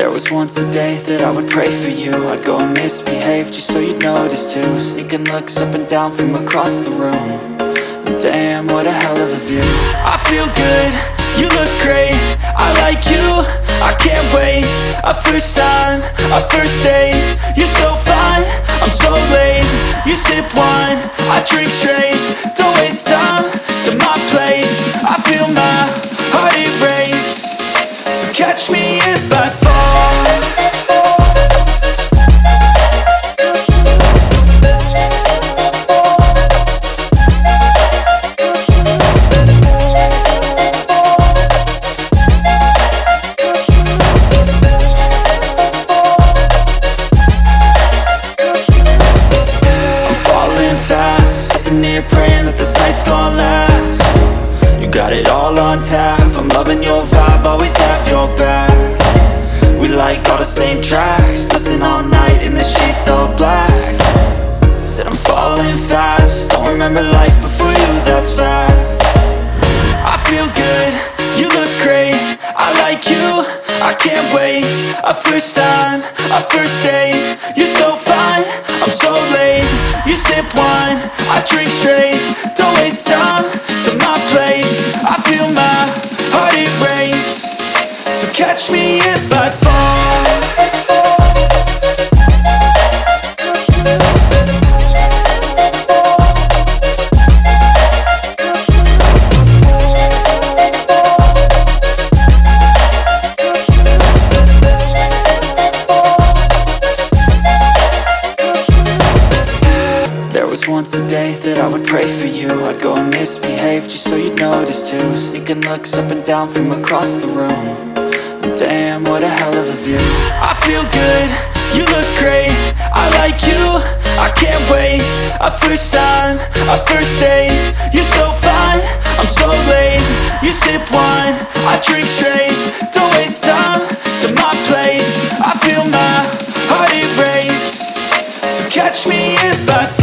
There was once a day that I would pray for you. I'd go and misbehave just so you'd notice too. Sneaking looks up and down from across the room. And damn, what a hell of a view. I feel good, you look great, I like you, I can't wait. A first time, a first date. You're so fine, I'm so late. You sip wine, I drink straight. Don't waste time to my place. I feel my heart erase. So catch me if I fall. Sitting here praying that this night's gonna last. You got it all on tap, I'm loving your vibe, always have your back. We like all the same tracks, listen all night in the sheets all black. Said I'm falling fast, don't remember life before you, that's fact. I feel good, you look great, I like you, I can't wait. A first time, a first date. You're so fine, I'm so late. You sip wine, I drink straight. Don't waste time to my place. I feel my heart erase. So catch me if I fall. There was once a day that I would pray for you. I'd go and misbehave just so you'd notice too. Sneaking looks up and down from across the room. And damn, what a hell of a view. I feel good, you look great, I like you, I can't wait. A first time, a first date. You're so fine, I'm so late. You sip wine, I drink straight. Don't waste time to my place. I feel my heart erase. So catch me if I fall.